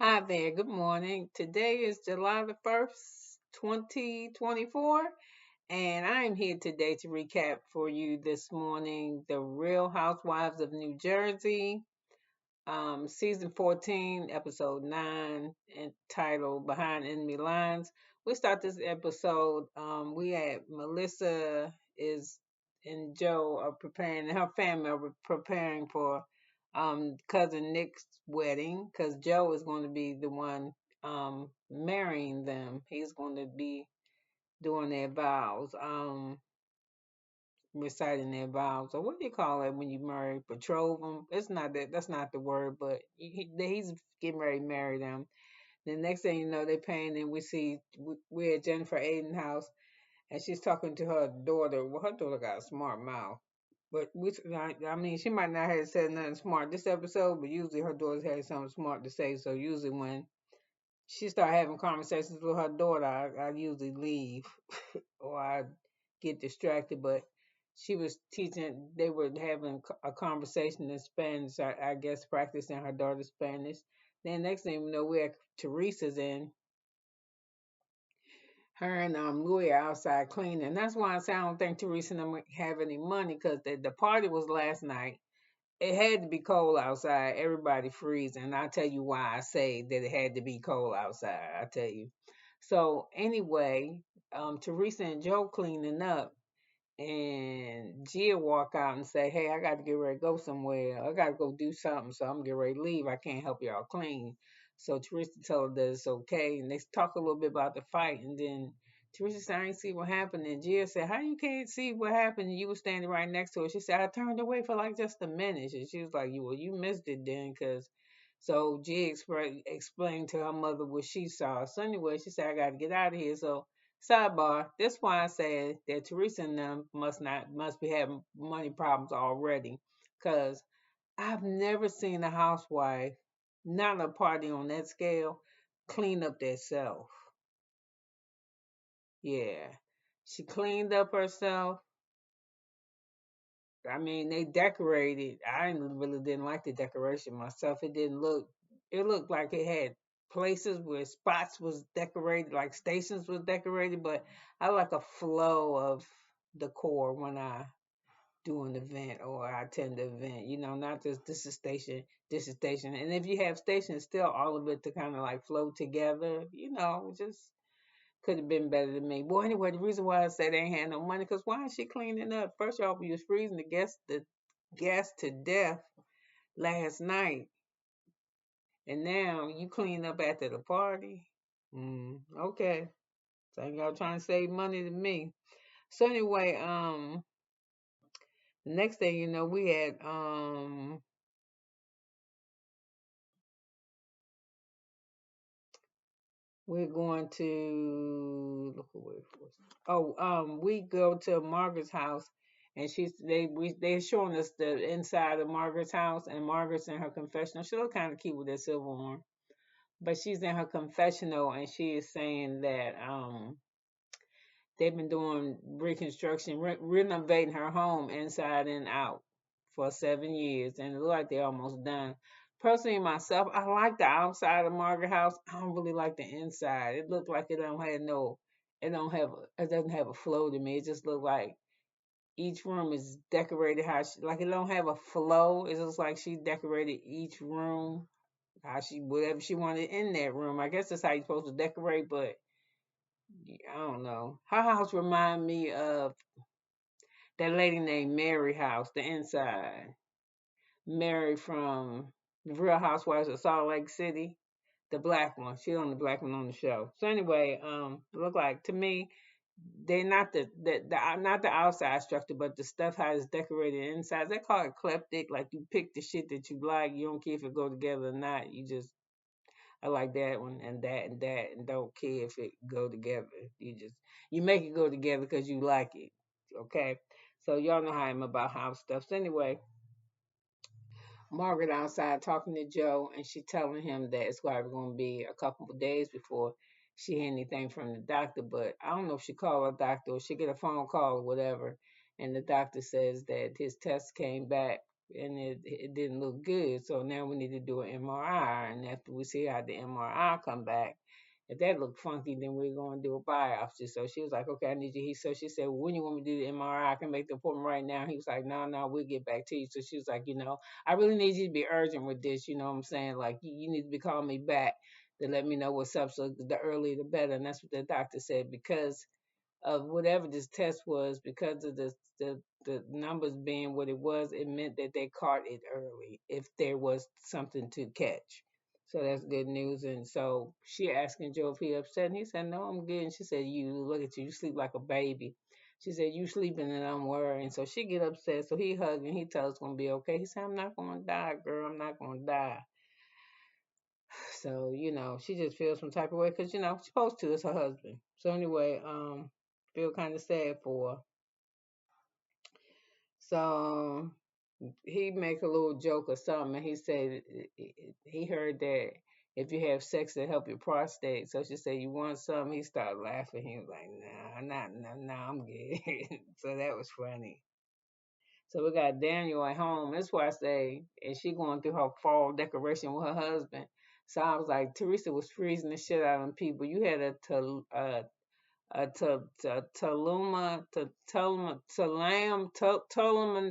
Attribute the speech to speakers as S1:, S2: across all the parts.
S1: Hi there, good morning. Today is July the 1st, 2024, and I'm here today to recap for you this morning The Real Housewives of New Jersey, season 14, episode 9, entitled Behind Enemy Lines. We start this episode. We had Melissa is and Joe are preparing, her family are preparing for cousin Nick's wedding because Joe is going to be the one marrying them. He's going to be doing their vows. Reciting their vows, or what do you call it when you marry, betroth them? It's not that. That's not the word, but he's getting ready to marry them. The next thing you know, they paying, and we're at Jenniffer A's house, and she's talking to her daughter. Well, her daughter got a smart mouth, but I mean, she might not have said nothing smart this episode, but usually her daughter's had something smart to say. So usually when she start having conversations with her daughter, I usually leave or I get distracted. But she was teaching, they were having a conversation in Spanish, I guess practicing her daughter's Spanish. Then next thing we know, we're at Teresa's in. Her and Louie are outside cleaning. That's why I say I don't think Teresa and them have any money because the party was last night. It had to be cold outside. Everybody freezing. I'll tell you why I say that it had to be cold outside. I'll tell you. So anyway, Teresa and Joe cleaning up, and Gia walk out and say, "Hey, I got to get ready to go somewhere. I got to go do something, so I'm getting ready to leave. I can't help y'all clean." So Teresa told her that it's okay, and they talk a little bit about the fight, and then Teresa said, "I ain't see what happened," and Gia said, "How you can't see what happened? You were standing right next to her." She said, "I turned away for like just a minute," and she was like, "You well, you missed it then, cause." So Gia explained to her mother what she saw. So anyway, she said, "I got to get out of here." So sidebar, that's why I said that Teresa and them must be having money problems already. Cause I've never seen a housewife, not a party on that scale, clean up themselves. Yeah. She cleaned up herself. I mean, they decorated. I really didn't like the decoration myself. It looked like it had places where spots was decorated, like stations was decorated, but I like a flow of decor when I do an event or I attend an event, not just this is station. And if you have stations, still all of it to kind of like flow together, just could have been better than me. Well, anyway, the reason why I said they ain't had no money, because why is she cleaning up? First off, you was freezing the guests to death last night, and now you clean up after the party. Okay, so y'all trying to save money to me. So anyway, the next thing you know, we're going to look away for us. Oh, we go to Margaret's house, and they're showing us the inside of Margaret's house, and Margaret's in her confessional. She look kind of cute with that silver on, but she's in her confessional, and she is saying that they've been doing reconstruction, renovating her home inside and out for 7 years, and it looks like they're almost done. Personally, myself, I like the outside of Margaret House. I don't really like the inside. It looked like it doesn't have a flow to me. It just looked like each room is decorated like it don't have a flow. It's just like she decorated each room whatever she wanted in that room. I guess that's how you're supposed to decorate, but I don't know. Her house remind me of that lady named Mary house, the inside. Mary from the Real Housewives of Salt Lake City, the black one. She's on the black one on the show. So anyway, look like to me, they're not not the outside structure, but the stuff how it's decorated inside. They call it eclectic. Like you pick the shit that you like. You don't care if it go together or not. You just I like that one and that and don't care if it go together. You make it go together because you like it. Okay. So y'all know how I'm about house stuff. So anyway, Margaret outside talking to Joe, and she telling him that it's probably going to be a couple of days before she hear anything from the doctor. But I don't know if she called a doctor or she get a phone call or whatever. And the doctor says that his test came back. and it didn't look good. So now we need to do an MRI, and after we see how the MRI come back, if that looked funky, then we're going to do a biopsy. So she was like, okay, I need you. So she said, well, when you want me to do the MRI, I can make the appointment right now. He was like, no, no, we'll get back to you. So she was like, I really need you to be urgent with this. You know what I'm saying? Like, you need to be calling me back to let me know what's up. So the earlier the better. And that's what the doctor said, because of whatever this test was, because of the numbers being what it was, it meant that they caught it early if there was something to catch. So that's good news. And so she asking Joe if he upset, and he said, no, I'm good. And she said, you look at you, you sleep like a baby. She said, you sleeping and I'm worrying. So she get upset. So he hugged and he tells her it's gonna be okay. He said, I'm not gonna die, girl. I'm not gonna die. So, she just feels some type of way because, she's supposed to. It's her husband. So anyway, feel kind of sad for her. So he make a little joke or something, and he said he heard that if you have sex to help your prostate. So she said, you want some? He started laughing. He was like, nah, nah, I'm good. So that was funny. So we got Daniel at home. That's why I say, and she going through her fall decoration with her husband. So I was like, Teresa was freezing the shit out of them people. You had Toluman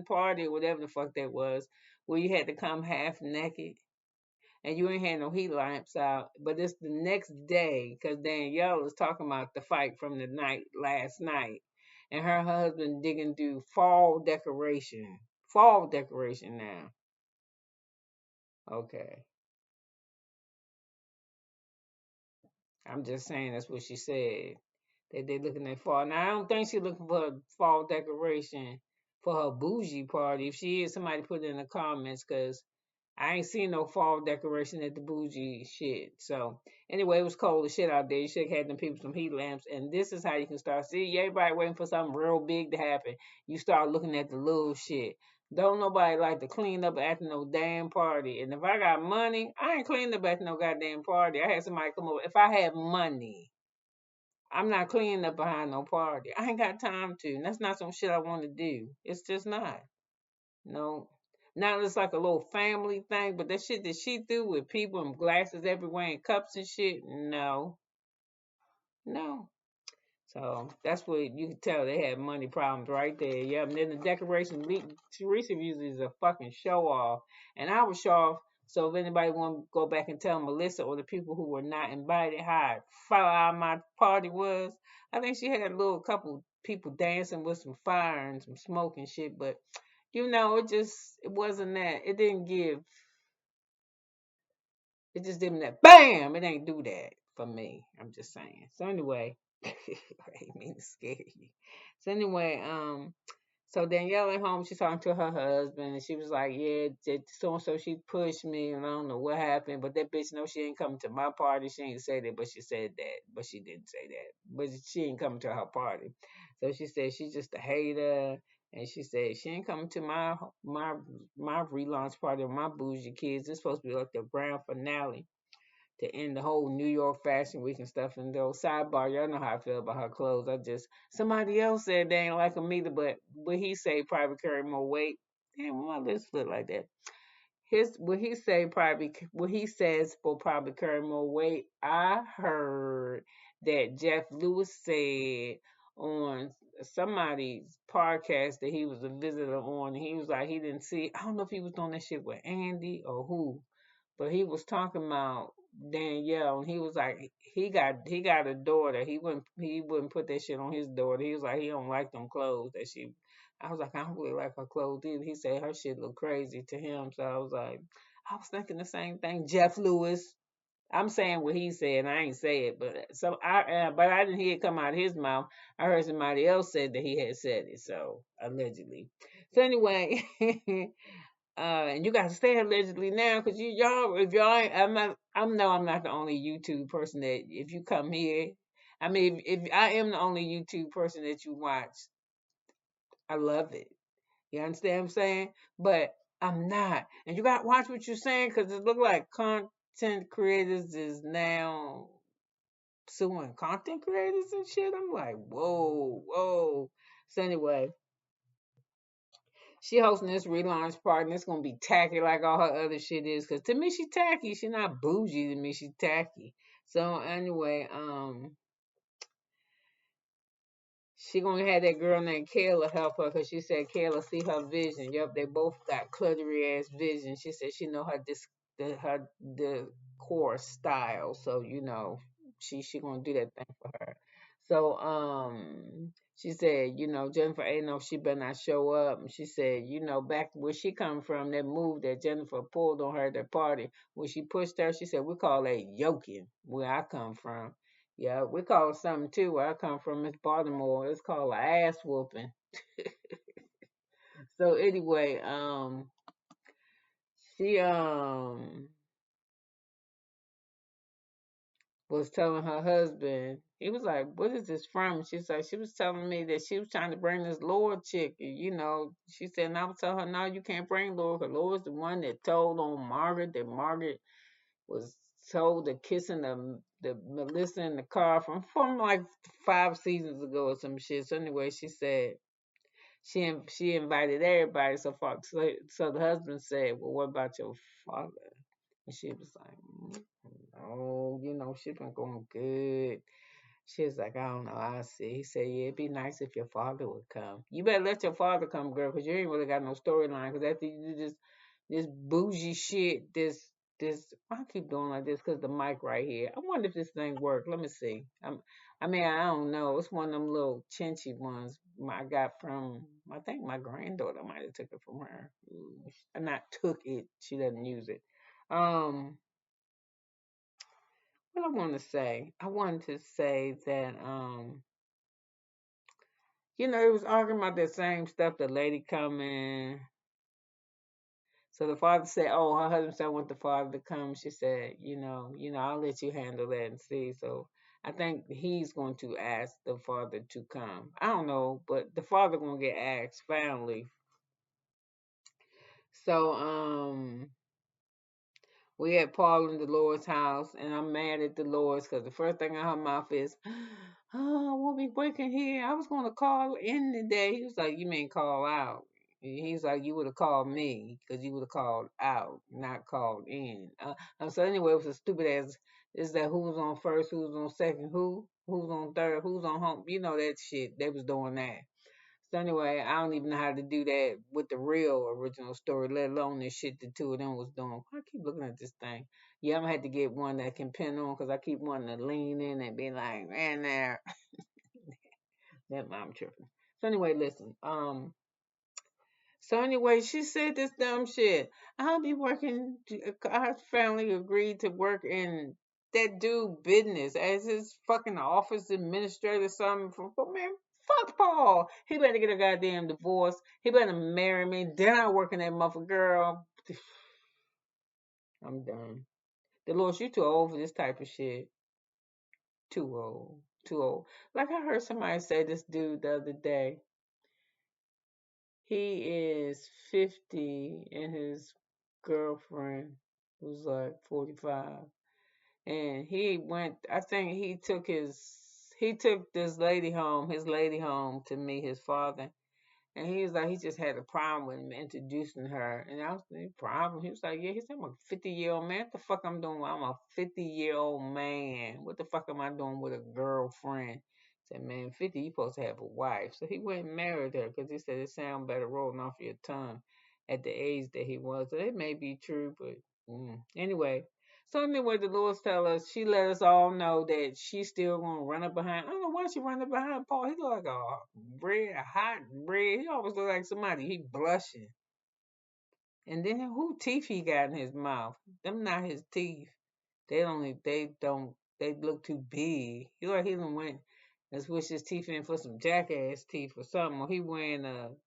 S1: party, whatever the fuck that was, where you had to come half naked and you ain't had no heat lamps out. But it's the next day because Danielle was talking about the fight from the night last night, and her husband digging through fall decoration. Fall decoration now. Okay. I'm just saying that's what she said. That they're looking at fall. Now I don't think she's looking for a fall decoration for her bougie party. If she is, somebody put it in the comments, because I ain't seen no fall decoration at the bougie shit. So anyway, it was cold as shit out there. You should have had them people some heat lamps. And this is how you can start. See, everybody waiting for something real big to happen. You start looking at the little shit. Don't nobody like to clean up after no damn party. And if I got money, I ain't cleaning up after no goddamn party. I had somebody come over. If I have money, I'm not cleaning up behind no party. I ain't got time to. And that's not some shit I want to do. It's just not. No. Now it's like a little family thing, but that shit that she do with people and glasses everywhere and cups and shit, no. No. So that's what you can tell they had money problems right there. Yep. And then the decoration, Teresa usually is a fucking show off. And I was show off. So if anybody want to go back and tell Melissa or the people who were not invited how fire my party was, I think she had a little couple people dancing with some fire and some smoke and shit. But it wasn't that. It just didn't that bam. It ain't do that for me. I'm just saying. So anyway, I didn't mean to scare you. So anyway, so Danielle at home, she's talking to her husband, and she was like, "Yeah, so and so she pushed me, and I don't know what happened, but that bitch knows she ain't coming to my party. She ain't say that, but she said that, but she didn't say that, but she ain't coming to her party. So she said she's just a hater, and she said she ain't coming to my relaunch party with my bougie kids. It's supposed to be like the grand finale." To end the whole New York Fashion Week and stuff. And though sidebar, y'all know how I feel about her clothes. Somebody else said they ain't like them either, but what he say probably carry more weight. Damn, my lips look like that. What he says will probably carry more weight. I heard that Jeff Lewis said on somebody's podcast that he was a visitor on. He was like he didn't see. I don't know if he was doing that shit with Andy or who, but he was talking about Danielle, and he was like, he got a daughter. He wouldn't put that shit on his daughter. He was like, he don't like them clothes that she. I was like, I don't really like her clothes either. He said her shit look crazy to him. So I was like, I was thinking the same thing. Jeff Lewis. I'm saying what he said, and I ain't say it, but I didn't hear it come out of his mouth. I heard somebody else said that he had said it, so allegedly. So anyway, and you got to stay allegedly now, because y'all, if y'all, I'm not the only YouTube person that if you come here, I mean, if I am the only YouTube person that you watch, I love it. You understand what I'm saying? But I'm not, and you got to watch what you're saying, because it look like content creators is now suing content creators and shit. I'm like, whoa, whoa. So anyway, She hosting this relaunch party, and it's gonna be tacky like all her other shit is. Cause to me, she tacky. She not bougie. To me, she tacky. So anyway, she gonna have that girl named Kayla help her because she said Kayla see her vision. Yup, they both got cluttery ass vision. She said she know the core style, so she gonna do that thing for her. So she said Jenniffer A know she better not show up. And she said back where she come from, that move that Jennifer pulled on her at that party when she pushed her, she said we call that yoking where I come from. Yeah, we call it something too. Where I come from, it's Baltimore. It's called an ass whooping. So anyway, she was telling her husband. He was like, "What is this from?" She's like, she was telling me that she was trying to bring this Lord chick. She said, and I was telling her, no, you can't bring Lord, because Lord's the one that told on Margaret that Margaret was told to kissing the Melissa in the car from like 5 seasons ago or some shit. So anyway, she said she invited everybody so far. So the husband said, "Well, what about your father?" And she was like, "No, she been going good." She was like, "I don't know. I see." He said, "Yeah, it'd be nice if your father would come. You better let your father come, girl, because you ain't really got no storyline. Because after you do this bougie shit, this I keep doing like this because the mic right here. I wonder if this thing worked. Let me see. I don't know. It's one of them little chinchy ones I got from. I think my granddaughter might have took it from her. Not took it. She doesn't use it. Um, what I want to say? I wanted to say that it was arguing about that same stuff. The lady coming. So the father said, "Oh, her husband said I want the father to come." She said, I'll let you handle that and see." So I think he's going to ask the father to come. I don't know, but the father gonna get asked finally. So we had Paul in Dolores' house, and I'm mad at Dolores because the first thing out her mouth is, "Oh, I won't be working here. I was going to call in today." He was like, "You mean call out?" He's like, "You would have called me because you would have called out, not called in." So anyway, it was a stupid ass. Is that who's on first, who's on second, who's on third, who's on home? You know that shit. They was doing that. So anyway, I don't even know how to do that with the real original story, let alone the shit the two of them was doing. I keep looking at this thing. Yeah, I'm gonna have to get one that can pin on because I keep wanting to lean in and be like, man, there. That I'm tripping. So anyway, listen. So anyway, she said this dumb shit. I'll be working. Our family agreed to work in that dude business as his fucking office administrator or something. But man, fuck Paul. He better get a goddamn divorce. He better marry me. Then I work in that motherfucker. Girl, I'm done. Dolores, you too old for this type of shit. Too old. Too old. Like I heard somebody say this dude the other day. He is 50 and his girlfriend was like 45. And I think he took his lady home to meet his father. And he was like, he just had a problem with him introducing her. And I was like, problem? He was like, yeah, he said, I'm a 50-year-old man. What the fuck I'm doing? I'm a 50-year-old man. What the fuck am I doing with a girlfriend? I said, man, 50, you supposed to have a wife. So he went and married her because he said it sound better rolling off your tongue at the age that he was. So it may be true, but anyway. So anyway, the Lord tell us, she let us all know that she's still gonna run up behind. I don't know why she running behind Paul. He look like a hot red. He always look like somebody. He blushing. And then who teeth he got in his mouth? Them not his teeth. They look too big. He like he done went and switched his teeth in for some jackass teeth or something. Or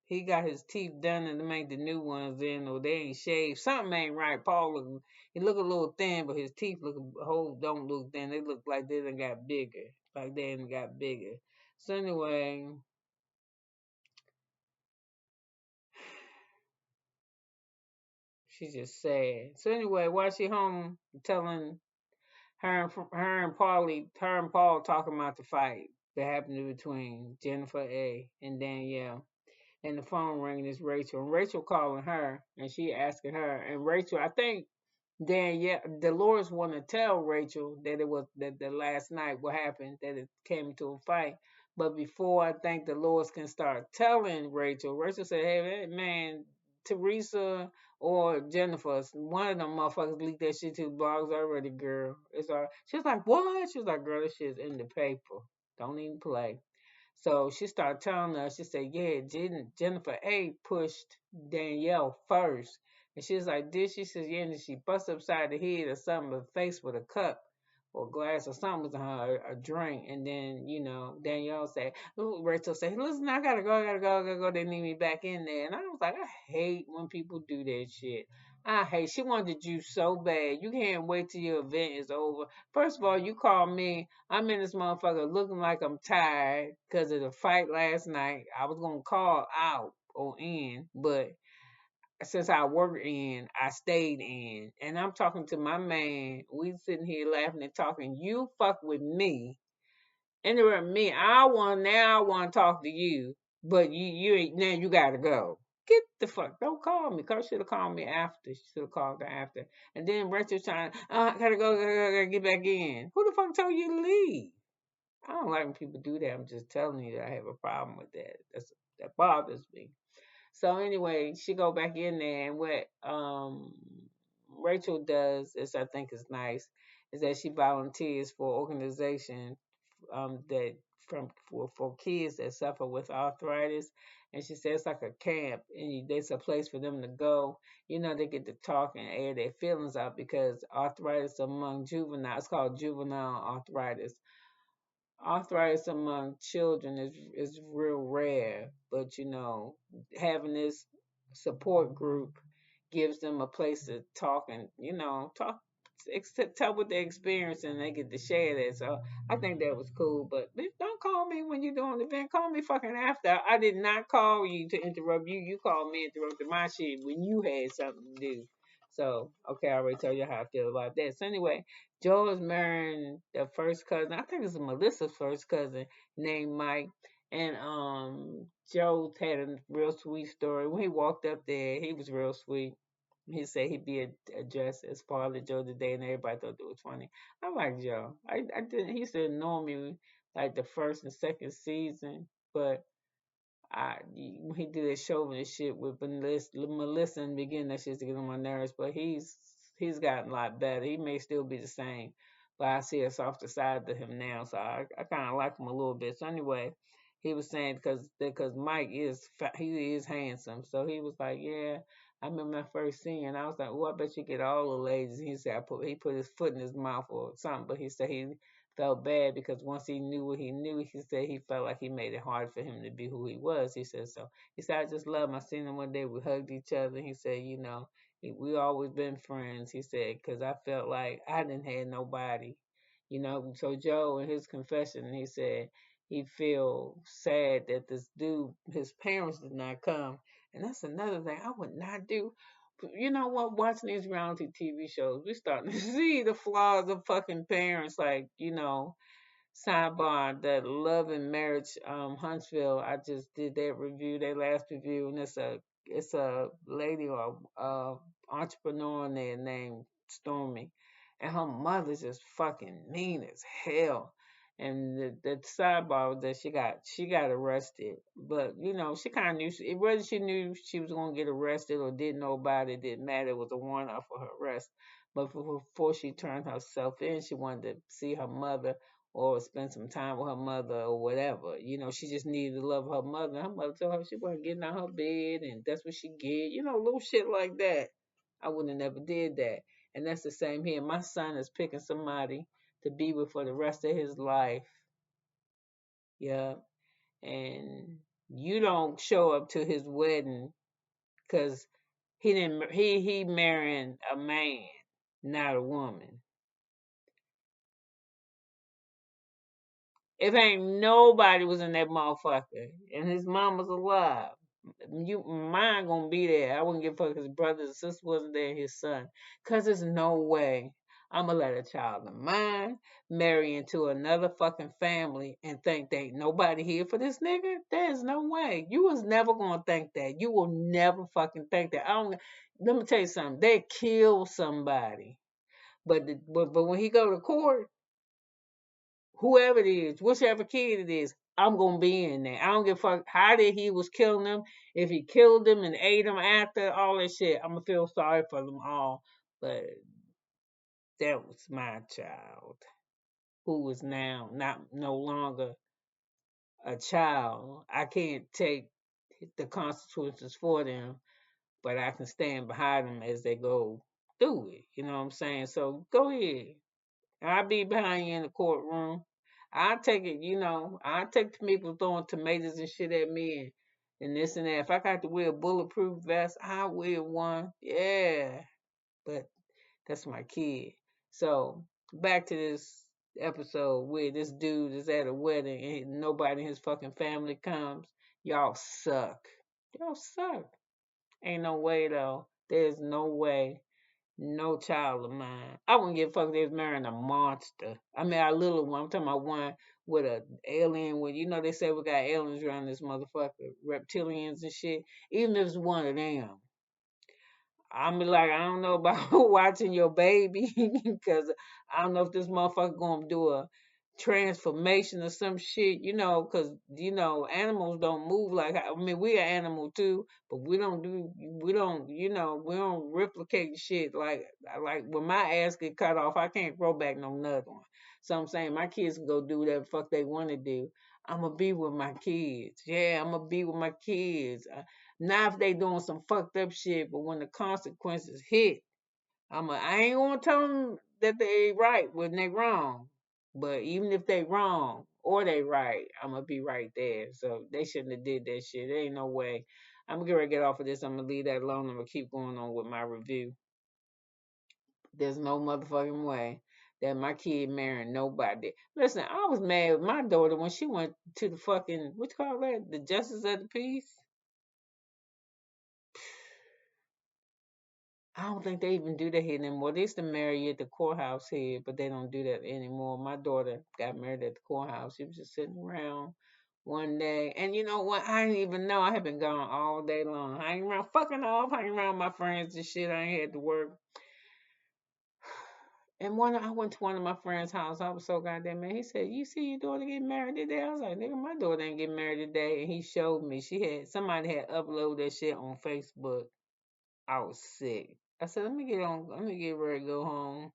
S1: he got his teeth done and to make the new ones in, or they ain't shaved. Something ain't right. He look a little thin, but his teeth don't look thin. They look like they done got bigger. Like they done got bigger. So anyway, she's just sad. So anyway, while she home telling her and Paul talking about the fight that happened between Jenniffer A and Danielle. and the phone ringing. It's Rachel, and Rachel calling her, and she asking her, and Rachel, I think Danielle, Dolores want to tell Rachel that it was that the last night what happened, that it came to a fight. But before I think Dolores can start telling Rachel, Rachel said, "Hey man, Teresa or Jenniffer, one of them motherfuckers leaked that shit to the blogs already, girl. It's all." She's like, "What?" She's like, "Girl, this shit's in the paper. Don't even play." So she started telling us, she said, yeah, Jenniffer A pushed Danielle first. And she was like, did she? Says, yeah, and she bust upside the head or something, but face with a cup or glass or something was in her, a drink. And then, Danielle said, ooh, Rachel said, listen, I gotta go. They need me back in there. And I was like, I hate when people do that shit. I hate. She wanted you so bad. You can't wait till your event is over. First of all, you call me. I'm in this motherfucker looking like I'm tired because of the fight last night. I was gonna call out or in, but since I work in, I stayed in. And I'm talking to my man. We sitting here laughing and talking. You fuck with me, interrupt me. I want to talk to you, but you ain't now. You gotta go. Get the fuck. Don't call me. Cause should have called me after. She should have called her after. And then Rachel's trying. I gotta go. Gotta get back in. Who the fuck told you to leave? I don't like when people do that. I'm just telling you that I have a problem with that. That bothers me. So anyway, she go back in there, and what Rachel does is I think is nice is that she volunteers for an organization that for kids that suffer with arthritis, and she says it's like a camp, and there's a place for them to go. They get to talk and air their feelings out because arthritis among juveniles, it's called juvenile arthritis. Arthritis among children is real rare, but having this support group gives them a place to talk and talk, tell what they experience, and they get to share that. So I think that was cool. But don't call me when you're doing the event. Call me fucking after. I did not call you to interrupt you. You called me interrupted my shit when you had something to do. So okay, I already told you how I feel about that. So anyway, Joe is marrying the first cousin. I think it's Melissa's first cousin named Mike. And Joe had a real sweet story. When he walked up there, he was real sweet. He said he'd be addressed as Father Joe today, and everybody thought it was funny. I like Joe. I didn't. He used to annoy me like the first and second season, but when he did that chauvinist shit with Melissa in the beginning, that shit to get on my nerves. But he's gotten a lot better. He may still be the same, but I see a softer side to him now. So I kind of like him a little bit. So anyway, he was saying because Mike he is handsome. So he was like, yeah. I remember my first scene, and I was like, "Oh, I bet you get all the ladies." He said, he put his foot in his mouth or something," but he said he felt bad because once he knew what he knew, he said he felt like he made it hard for him to be who he was. He said so. He said, I just love him. I seen him one day. We hugged each other. He said, we always been friends. He said, because I felt like I didn't have nobody. So Joe, in his confession, he said he feel sad that this dude, his parents did not come. And that's another thing I would not do. You know what? Watching these reality TV shows, we starting to see the flaws of fucking parents. Like, sidebar, that Love and Marriage, Huntsville. I just did that review, their last review, and it's a lady or entrepreneur in there named Stormy, and her mother's just fucking mean as hell. And the sidebar was that she got arrested, but she kind of knew whether she knew she was gonna get arrested or didn't know about it didn't matter. It was a warrant out for her arrest. But before she turned herself in, she wanted to see her mother or spend some time with her mother or whatever. She just needed the love of her mother. Her mother told her she wasn't getting out of her bed, and that's what she get. Little shit like that. I wouldn't have never did that. And that's the same here. My son is picking somebody to be with for the rest of his life. Yeah. And you don't show up to his wedding because he marrying a man, not a woman. If ain't nobody was in that motherfucker and his mom was alive, mine gonna be there. I wouldn't give a fuck if his brothers and sisters wasn't there and his son. Cause there's no way. I'm gonna let a child of mine marry into another fucking family and think they ain't nobody here for this nigga? There's no way. You was never gonna think that. You will never fucking think that. I don't. Let me tell you something. They kill somebody, but when he go to court, whoever it is, whichever kid it is, I'm gonna be in there. I don't give a fuck how did he was killing them. If he killed them and ate them after all that shit, I'm gonna feel sorry for them all. But that was my child, who is now not no longer a child. I can't take the consequences for them, but I can stand behind them as they go through it. You know what I'm saying? So go ahead. I'll be behind you in the courtroom. I'll take it, I'll take the people throwing tomatoes and shit at me and this and that. If I got to wear a bulletproof vest, I'll wear one. Yeah. But that's my kid. So back to this episode where this dude is at a wedding and nobody in his fucking family comes. Y'all suck. Y'all suck. Ain't no way though. There's no way. No child of mine. I wouldn't give a fuck if they was marrying a monster. I mean, a little one. I'm talking about one with a alien. With they say we got aliens around this motherfucker, reptilians and shit. Even if it's one of them, I'm be like, I don't know about watching your baby because I don't know if this motherfucker gonna do a transformation or some shit, because animals don't move like. I mean, we are animal too, but we don't replicate shit like when my ass get cut off, I can't grow back no another one. So I'm saying my kids can go do whatever the fuck they want to do. I'm gonna be with my kids. Yeah, I'm gonna be with my kids. Not if they doing some fucked up shit, but when the consequences hit, I ain't gonna tell them that they right when they wrong. But even if they wrong or they right, I'm gonna be right there. So they shouldn't have did that shit. There ain't no way. I'm gonna get off of this. I'm gonna leave that alone. I'm gonna keep going on with my review. There's no motherfucking way that my kid marrying nobody. Listen, I was mad with my daughter when she went to the fucking what you call that? The Justice of the Peace. I don't think they even do that here anymore. They used to marry you at the courthouse here, but they don't do that anymore. My daughter got married at the courthouse. She was just sitting around one day. And you know what? I didn't even know. I had been gone all day long. Hanging around, fucking off, hanging around my friends and shit. I ain't had to work. And I went to one of my friends' house. I was so goddamn mad. He said, "You see your daughter get married today?" I was like, "Nigga, my daughter ain't get married today." And he showed me. Somebody had uploaded that shit on Facebook. I was sick. I said, let me get on, let me get ready to go home.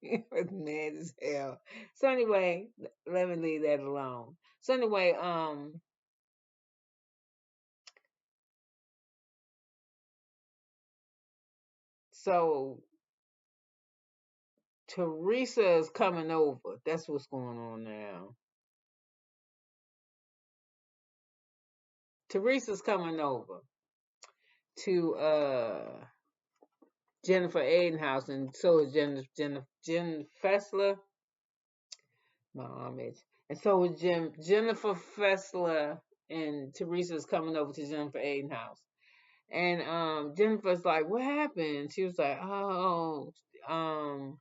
S1: It was mad as hell. So anyway, let me leave that alone. So anyway, so Teresa is coming over. That's what's going on now. Teresa's coming over to Jenniffer A house, and so is Jen Fessler, my homage. And so is Jenniffer Fessler, and Teresa's coming over to Jennifer A house. And Jennifer's like, what happened? She was like, oh, um,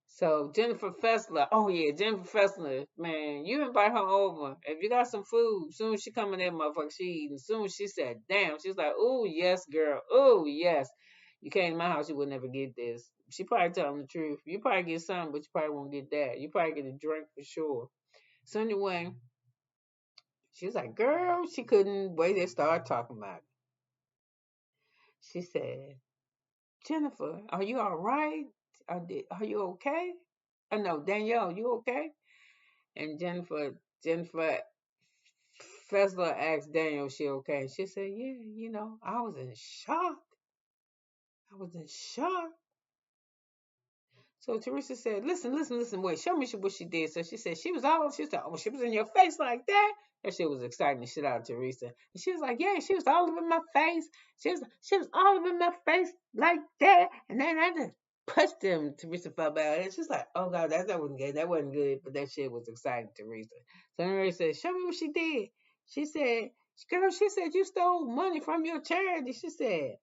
S1: so Jennifer Fessler, oh yeah, Jennifer Fessler, man, you invite her over. If you got some food, soon as she come in there, motherfucker, she eating. Soon as she said, damn, she's like, oh yes, girl, oh yes. You came to my house, you would never get this. She probably telling the truth. You probably get something, but you probably won't get that. You probably get a drink for sure. So anyway, she was like, girl, she couldn't wait to start talking about it. She said, Jennifer, are you all right? Are you okay? Oh no, Danielle, you okay? And Jennifer Fessler asked Daniel, she okay? She said, yeah, I was in shock. I was in shock. So Teresa said, listen, wait, show me what she did. So she said, she said, oh, she was in your face like that. That shit was exciting the shit out of Teresa. And she was like, yeah, she was all over my face. She was all over my face like that. And then I just pushed him. Teresa felt bad. And she's like, oh God, that wasn't good. That wasn't good. But that shit was exciting, Teresa. So Teresa said, show me what she did. She said, girl, she said, you stole money from your charity. She said,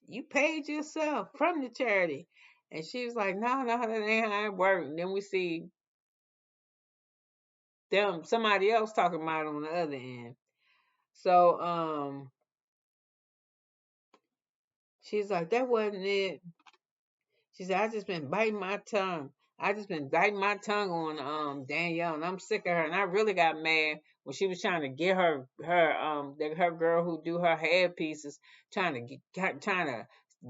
S1: You paid yourself from the charity. And she was like, no, no, that ain't how it work. And then we see them, somebody else talking about it on the other end. So, she's like, that wasn't it. She said, I just been biting my tongue. I just been biting my tongue on Danielle, and I'm sick of her. And I really got mad when she was trying to get her girl who do her hair pieces, trying to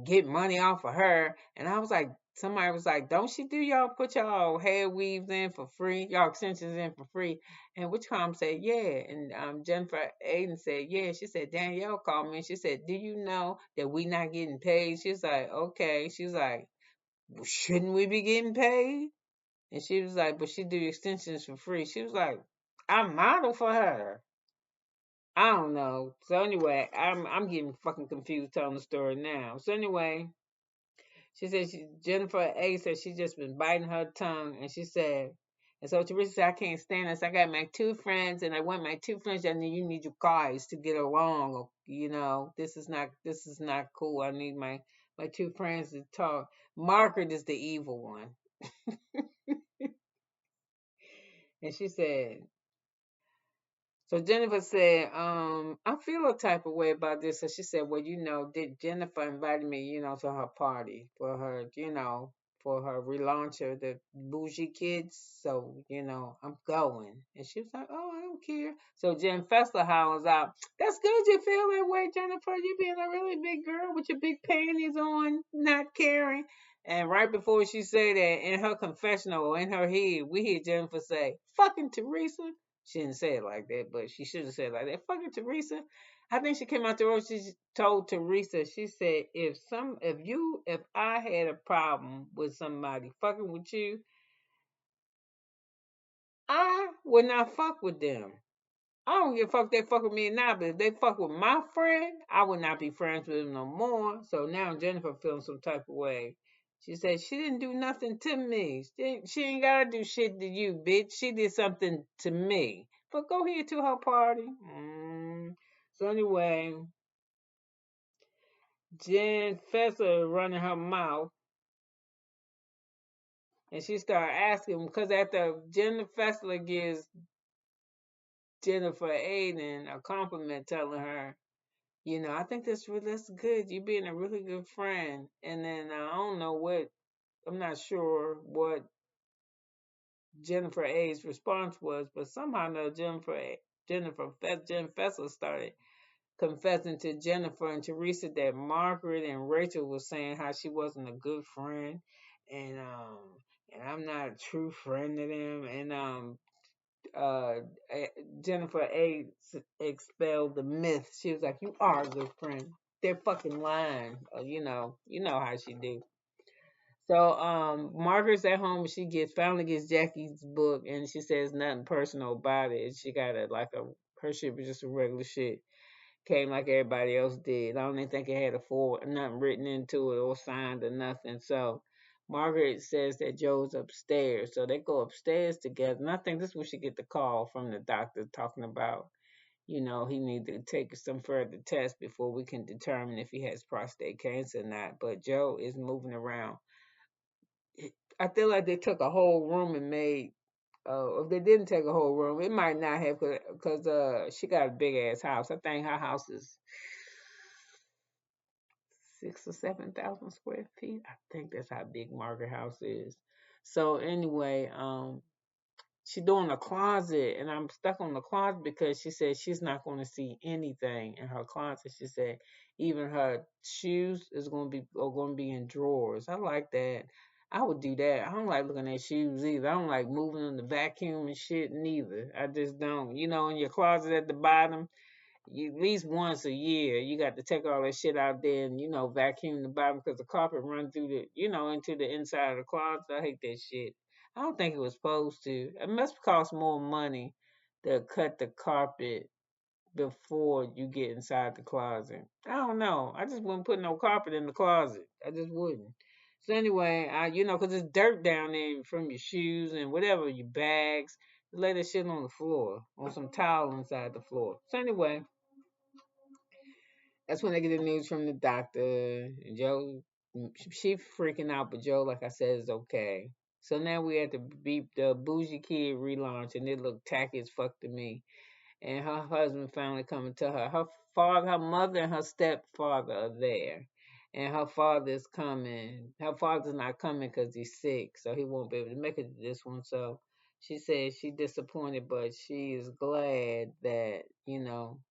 S1: get money off of her. And I was like, somebody was like, don't she do y'all put y'all hair weaves in for free, y'all extensions in for free? And which Witchcom said, yeah. And Jenniffer A said, yeah. She said, Danielle called me and she said, do you know that we not getting paid? She's like, okay. She's like, shouldn't we be getting paid? And she was like, but she do extensions for free. She was like, I model for her. I don't know. So anyway, I'm getting fucking confused telling the story now. So anyway, she said Jenniffer A said she just been biting her tongue, and she said, and so Teresa said, I can't stand this. I got my two friends, and I want my two friends. I need you need your guys to get along. You know, this is not cool. I need my two friends to talk. Margaret is the evil one, and she said, so Jennifer said, I feel a type of way about this. So she said, well, did Jennifer invited me, to her party for her, for her relauncher, the bougie kids. So, I'm going. And she was like, oh, I don't care. So Jen Fessler hollers out, that's good you feel that way, Jennifer. You being a really big girl with your big panties on, not caring. And right before she said that, in her confessional, in her head, we hear Jennifer say, fucking Teresa. She didn't say it like that, but she should have said it like that. Fucking Teresa. I think she came out the road. She told Teresa, she said, if I had a problem with somebody fucking with you, I would not fuck with them. I don't give a fuck if they fuck with me or not, but if they fuck with my friend, I would not be friends with them no more. So now Jennifer feeling some type of way. She said she didn't do nothing to me. She ain't gotta do shit to you, bitch. She did something to me. But go here to her party. So anyway, Jen Fessler running her mouth, and she started asking because after Jen Fessler gives Jennifer Aiden a compliment, telling her, I think that's good. You being a really good friend. And then I don't know I'm not sure what Jennifer A's response was, but somehow or Jen Fessler started confessing to Jennifer and Teresa that Margaret and Rachel was saying how she wasn't a good friend, and I'm not a true friend to them, and uh, Jenniffer A expelled the myth. She was like, "You are a good friend. They're fucking lying." You know how she do. So Margaret's at home. She finally gets Jackie's book, and she says nothing personal about it. She got her shit was just a regular shit. Came like everybody else did. I don't even think it had nothing written into it or signed or nothing. So Margaret says that Joe's upstairs. So they go upstairs together. And I think this is when she get the call from the doctor talking about, he need to take some further tests before we can determine if he has prostate cancer or not. But Joe is moving around. I feel like they took a whole room and made if they didn't take a whole room, it might not have because she got a big ass house. I think her house is 6 or 7 thousand square feet. I think that's how big Margaret house is. So anyway, she doing a closet, and I'm stuck on the closet because she said she's not going to see anything in her closet. She said even her shoes are going to be in drawers. I like that. I would do that. I don't like looking at shoes either. I don't like moving in the vacuum and shit neither. I just don't. In your closet at the bottom, at least once a year you got to take all that shit out there and vacuum the bottom because the carpet run through into the inside of the closet. I hate that shit. I don't think it was supposed to. It must cost more money to cut the carpet before you get inside the closet. I don't know. I just wouldn't put no carpet in the closet. I just wouldn't. So anyway, because it's dirt down there from your shoes and whatever, your bags. Lay that shit on the floor, on some towel inside the floor. So anyway, That's when they get the news from the doctor. Joe, she freaking out, but Joe, like I said, is okay. So now we had to beep the bougie kid relaunch, and it looked tacky as fuck to me. And her husband finally coming to her. Her father, her mother, and her stepfather are there, and her father's coming. Her father's not coming because he's sick, so he won't be able to make it to this one. So she said she's disappointed, but she is glad that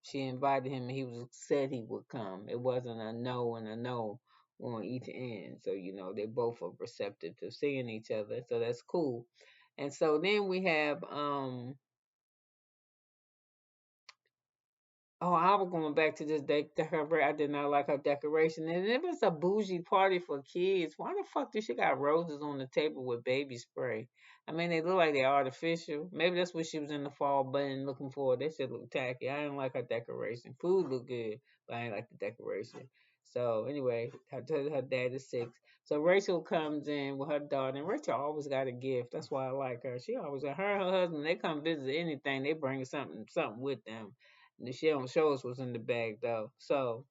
S1: she invited him, and he was said he would come. It wasn't a no and a no on each end. So they both are receptive to seeing each other. So that's cool. And so then we have Oh, I was going back to this her. I did not like her decoration, and it was a bougie party for kids. Why the fuck did she got roses on the table with baby spray? I mean, they look like they're artificial. Maybe that's what she was in the fall button looking for. That shit look tacky. I didn't like her decoration. Food looked good, but I didn't like the decoration. So anyway, her dad is 6. So Rachel comes in with her daughter, and Rachel always got a gift. That's why I like her. She always her and her husband. They come visit anything. They bring something with them. She don't show us what's in the bag though. So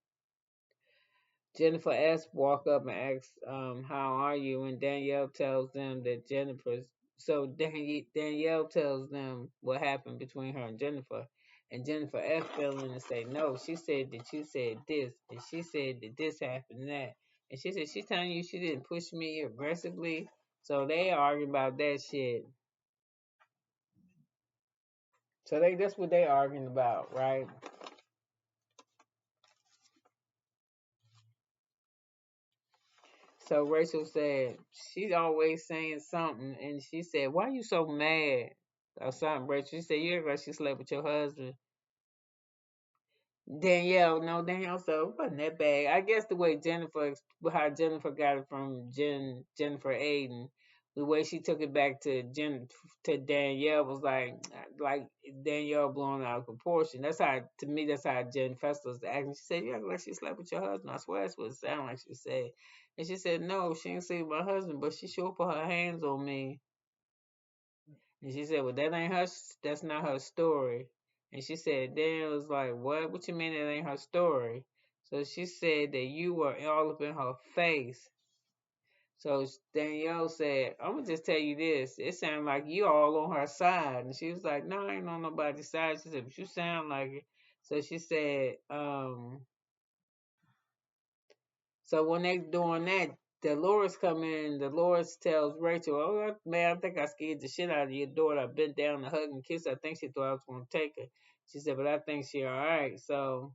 S1: Jenniffer S walk up and asks, "How are you?" And Danielle tells them that Jennifer's. So Danielle tells them what happened between her and Jenniffer. And Jenniffer F fell in and say, "No, she said that you said this, and she said that this happened and that." And she said she's telling you she didn't push me aggressively. So they arguing about that shit. So that's what they arguing about, right? So Rachel said, she's always saying something. And she said, "Why you so mad?" Or something, Rachel. She said, "You act like she slept with your husband." Danielle, no, Danielle said, "It wasn't that bad." I guess the way how Jennifer got it from Jenniffer A, and the way she took it back to to Danielle was like Danielle blowing out of proportion. That's how, to me, that's how Jen Festa was acting. She said, "You act like she slept with your husband." I swear that's what it sounded like she said. And she said, "No, she didn't sleep with my husband, but she sure put her hands on me." And she said, "Well, that ain't her. That's not her story." And she said, Daniel was like, "What? What you mean that ain't her story?" So she said that you were all up in her face. So Danielle said, "I'm gonna just tell you this. It sounded like you all on her side." And she was like, "No, I ain't on nobody's side." She said, "But you sound like it." So she said, so when they doing that, Dolores come in. Dolores tells Rachel, "Oh man, I think I scared the shit out of your daughter. I bent down to hug and kiss her. I think she thought I was gonna take her." She said, "But I think she all right." So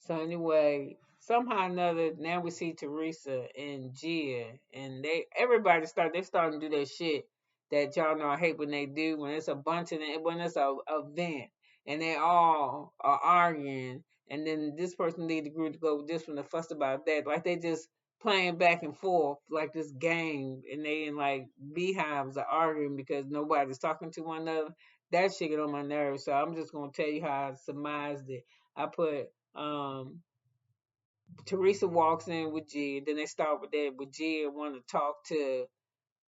S1: anyway, somehow or another, now we see Teresa and Gia, and they're starting to do that shit that y'all know I hate when they do, when it's a bunch of them, when it's a event and they all are arguing, and then this person lead the group to go with this one to fuss about that, like they just playing back and forth like this game, and they in like beehives are arguing because nobody's talking to one another. That shit get on my nerves. So I'm just gonna tell you how I surmised it. I put um, Teresa walks in with G. Then they start with that with G and want to talk to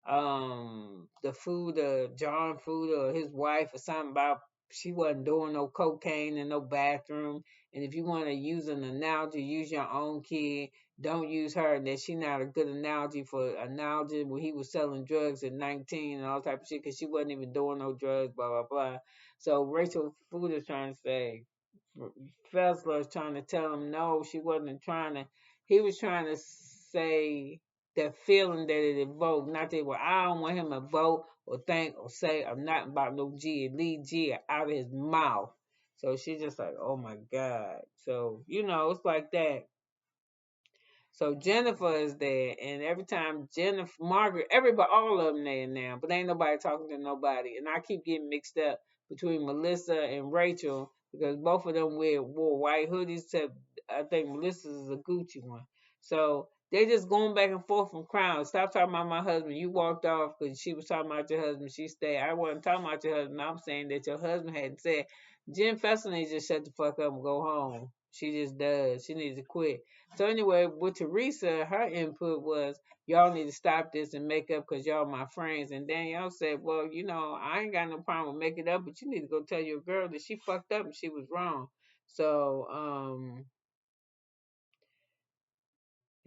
S1: the food, John Food or his wife or something about she wasn't doing no cocaine in no bathroom. And if you want to use an analogy, use your own kid. Don't use her. And that she not a good analogy for analogy when he was selling drugs at 19 and all type of shit because she wasn't even doing no drugs. Blah blah blah. So Rachel Food is trying to say Fessler is trying to tell him no, she wasn't trying to. He was trying to say the feeling that it evoked. Not that, well, I don't want him to vote or think or say or not about no G. Leave G out of his mouth. So she's just like, oh my God. So, it's like that. So Jenniffer is there, and every time Jennifer, Margaret, everybody, all of them there now, but ain't nobody talking to nobody. And I keep getting mixed up between Melissa and Rachel because both of them wore white hoodies. To I think Melissa's is a Gucci one. So they just going back and forth from crowds. Stop talking about my husband. You walked off because she was talking about your husband. She stayed. I wasn't talking about your husband. I'm saying that your husband had said, Jen Fessel needs to just shut the fuck up and go home. She just does. She needs to quit. So anyway, with Teresa, her input was, y'all need to stop this and make up because y'all my friends. And Danielle said, well, I ain't got no problem with making up, but you need to go tell your girl that she fucked up and she was wrong. So,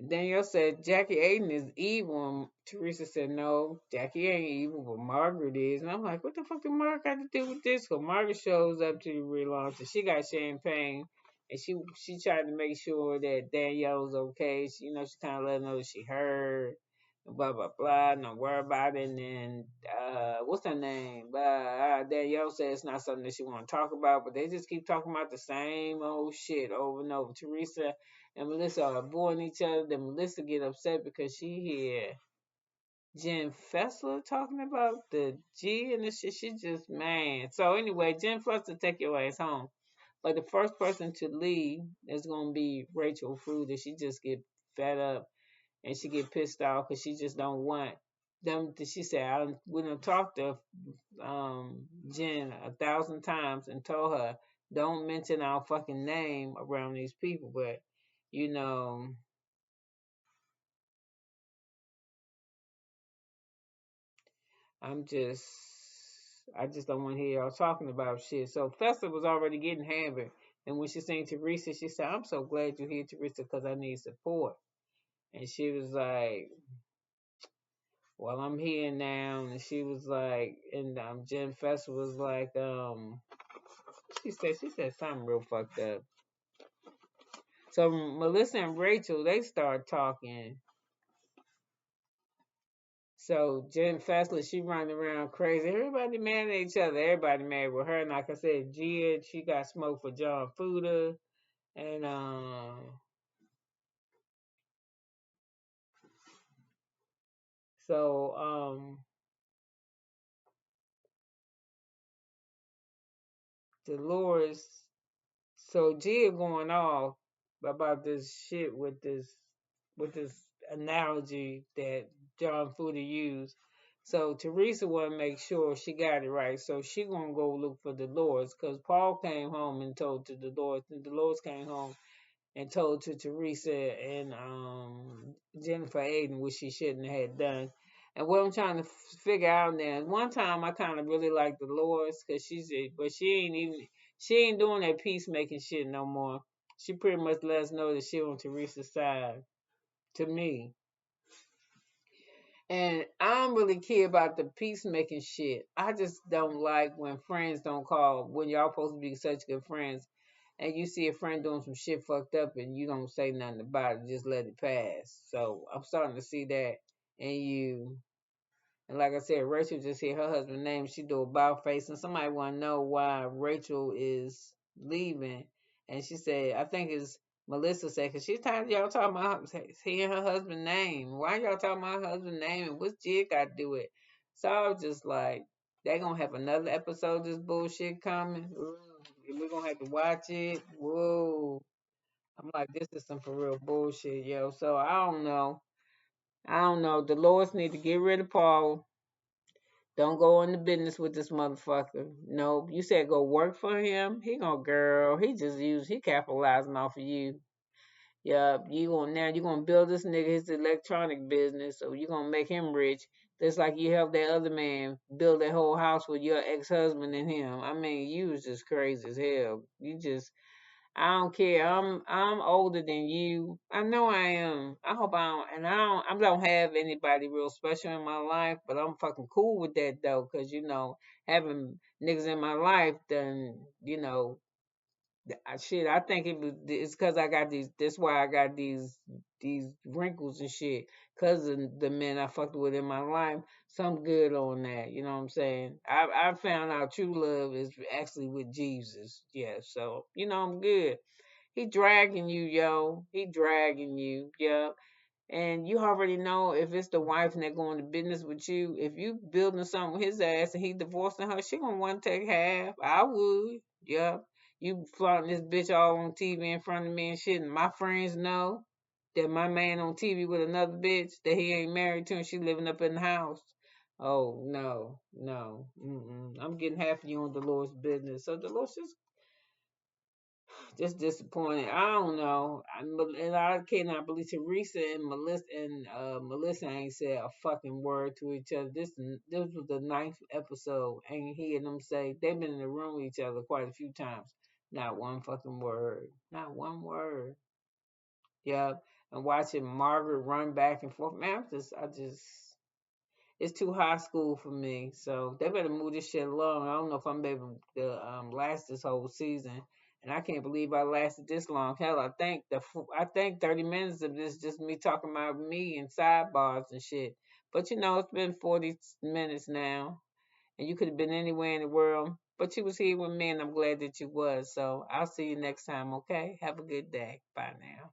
S1: Danielle said Jackie Aiden is evil. And Teresa said, no, Jackie ain't evil, but Margaret is. And I'm like, what the fuck did Margaret got to do with this? Because Margaret shows up to the relaunch and she got champagne. And she tried to make sure that Danielle was okay. She kind of let her know that she heard. Blah, blah, blah. Don't worry about it. And then, what's her name? Danielle said it's not something that she want to talk about, but they just keep talking about the same old shit over and over. Teresa and Melissa are avoiding each other. Then Melissa get upset because she hear Jen Fessler talking about the G and this shit. She just man. So anyway, Jen Fessler, take your ass home. But the first person to leave is gonna be Rachel Fruiter. She just get fed up and she get pissed off because she just don't want them. She said, we done talked to Jen 1,000 times and told her don't mention our fucking name around these people, but you know, I'm just, I just don't want to hear y'all talking about shit. So Festa was already getting hammered. And when she seen Teresa, she said, I'm so glad you're here, Teresa, because I need support. And she was like, well, I'm here now. And she was like, and Jen Festa was like, she said something real fucked up. So Melissa and Rachel, they start talking. So Jen Fessler, she running around crazy. Everybody mad at each other. Everybody mad with her. And like I said, Gia, she got smoked for John Fuda. And so Dolores, so Gia going off about this shit with this analogy that John Fuda used. So Teresa want to make sure she got it right. So she gonna go look for Dolores because Paul came home and told to Dolores, and Dolores came home and told to Teresa and Jenniffer Aiden, which she shouldn't have had done. And what I'm trying to figure out now, one time I kind of really liked Dolores because but she ain't doing that peacemaking shit no more. She pretty much let us know that she on Teresa's side to me. And I don't really care about the peacemaking shit. I just don't like when friends don't call when y'all supposed to be such good friends and you see a friend doing some shit fucked up and you don't say nothing about it, just let it pass. So I'm starting to see that in you. And like I said, Rachel just hear her husband's name. She do a bow face, and somebody want to know why Rachel is leaving. And she said, I think it's Melissa said, because she's tired of y'all talking about hearing her husband's name. Why y'all talking about her husband's name and what's Jig got to do it? So I was just like, they going to have another episode of this bullshit coming. Ooh, we're going to have to watch it. Whoa. I'm like, this is some for real bullshit, yo. So I don't know. I don't know. Dolores need to get rid of Paul. Don't go into business with this motherfucker. No, you said go work for him. He gonna girl. He capitalizing off of you. Yeah, you gonna build this nigga his electronic business, so you gonna make him rich. Just like you helped that other man build that whole house with your ex husband and him. I mean, you was just crazy as hell. I don't care. I'm older than you. I know I am. I hope I don't. And I don't have anybody real special in my life, but I'm fucking cool with that though, because having niggas in my life, then shit. I think it's because I got these. That's why I got these wrinkles and shit. Cause of the men I fucked with in my life. So I'm good on that. You know what I'm saying? I found out true love is actually with Jesus. Yeah. So I'm good. He dragging you, yo. He dragging you, yeah. And you already know if it's the wife and they're going to business with you, if you building something with his ass and he divorcing her, she gonna want to take half. I would, yeah. You flaunting this bitch all on TV in front of me and shit, and my friends know that my man on TV with another bitch that he ain't married to and she living up in the house. Oh no, no, I'm getting half of you on Dolores' business. So Dolores, just disappointed. I don't know. And I cannot believe Teresa and Melissa ain't said a fucking word to each other. This was the ninth episode. Ain't hearing them say they've been in the room with each other quite a few times. Not one fucking word. Not one word. Yeah. And watching Margaret run back and forth. Man, it's too high school for me. So they better move this shit along. I don't know if I'm able to last this whole season. And I can't believe I lasted this long. Hell, I think 30 minutes of this just me talking about me and sidebars and shit. But it's been 40 minutes now, and you could have been anywhere in the world, but you was here with me, and I'm glad that you was. So I'll see you next time. Okay, have a good day. Bye now.